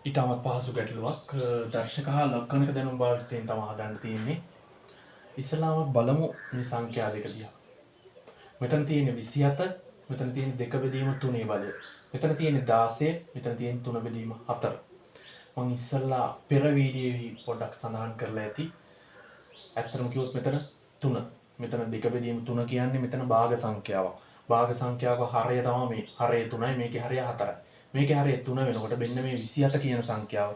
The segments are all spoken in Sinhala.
ඉතාමත් පහසු ගැටලුවක් දර්ශක හා ලක්කණක දැනුම් භාවිතයෙන් තමයි හදන්න තියෙන්නේ. ඉස්සලාම බලමු මේ සංඛ්‍යා දෙක දිහා. මෙතන තියෙන 27, මෙතන තියෙන 2 බෙදීම 3 බලය. මෙතන තියෙන 16, මෙතන තියෙන 3 බෙදීම 4. මම ඉස්සලා පෙර වීඩියෝෙහි පොඩ්ඩක් සඳහන් කරලා ඇති. ඇත්තටම කිව්වොත් මෙතන 3. මෙතන 2 බෙදීම 3 කියන්නේ මෙතන භාග සංඛ්‍යාවක්. භාග සංඛ්‍යාවක හරය තමයි මේ. හරය 3යි, මේකේ හරය 4යි. මේකේ හරය 3 වෙනකොට මෙන්න මේ 27 කියන සංඛ්‍යාව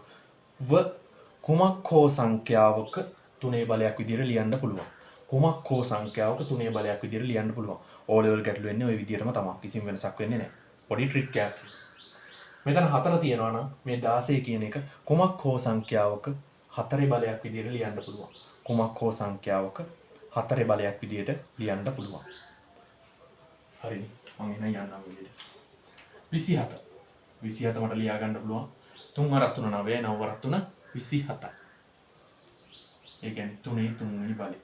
කුමක් හෝ සංඛ්‍යාවක 3 බලයක් විදිහට ලියන්න පුළුවන්. කුමක් හෝ සංඛ්‍යාවක 3 බලයක් විදිහට ලියන්න පුළුවන්. O level ගැටලු වෙන්නේ ওই විදිහටම තමයි. කිසිම වෙනසක් වෙන්නේ නැහැ. පොඩි ට්‍රික් එකක්. මෙතන 4 තියෙනවා නම් මේ 16 කියන එක කුමක් හෝ සංඛ්‍යාවක 4 බලයක් විදිහට ලියන්න පුළුවන්. කුමක් හෝ සංඛ්‍යාවක 4 බලයක් විදිහට ලියන්න පුළුවන්. හරිද? මම එන යන්නම් විදිහට. 27. 27 මට ලියා ගන්න පුළුවන්. 3 වරක් 3 9, 9 වරක් 3 27යි. ඒ කියන්නේ 3 3 බලය.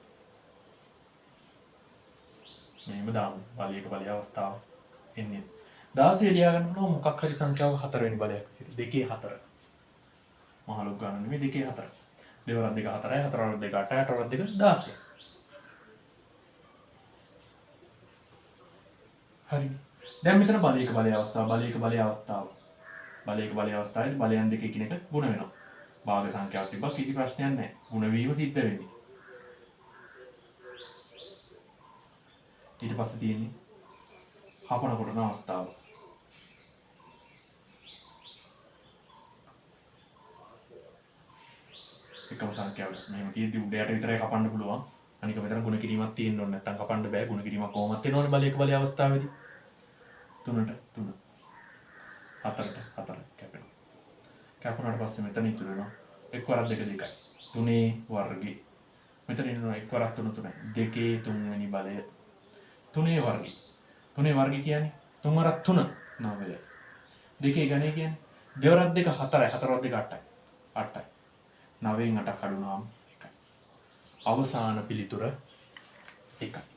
මේව දාමු. බලයක බලය අවස්ථාව එන්නේ. 16 ලියා ගන්න පුළුවන් මොකක් හරි සංඛ්‍යාවක 4 වෙනි බලයක් විදිහට. 2 4. මහලොක් ගන්න නෙමෙයි 2 4. 2 වරක් 2 4යි, 4 වරක් 2 8යි, 8 වරක් 2 16. හරි. දැන් මෙතන බලයක බලය අවස්ථාව, බලයක බලය අවස්ථාව. බලයක බලය අවස්ථාවේ බලයන් දෙක එකිනෙක ගුණ වෙනවා. භාග සංඛ්‍යාවක් තිබ්බා කිසි ප්‍රශ්නයක් නැහැ. ගුණ වීම සිද්ධ වෙන්නේ. ඊට පස්සේ තියෙන්නේ හපන කොටන අවස්ථාව. එකම සංඛ්‍යාවක්. මෙහෙම තියෙද්දි උඩයට විතරයි කපන්න පුළුවන්. අනික මෙතන ගුණ කිරීමක් තියෙන්න ඕනේ. නැත්නම් කපන්න බෑ. ගුණ කිරීමක් කොහොමවත් වෙනවනේ බලයක බලය අවස්ථාවේදී. 3ට 3. 4ට 4 කැපෙනවා. කැපුණාට පස්සේ මෙතන ඉතුරු වෙනවා 1 වරක් 2 2යි. 3 වර්ගය. මෙතන ඉන්නවා 1 වරක් 3 3යි. 2 3 වෙනි බලය. 3 වර්ගය. 3 වර්ගය කියන්නේ 3 වරක් 3 9යි. 2 ගණේ කියන්නේ 2 වරක් 2 4යි. 4 වරක් 2 8යි. 8යි. 9න් 8ක් අඩු වුණාම 1යි. අවසාන පිළිතුර 1යි.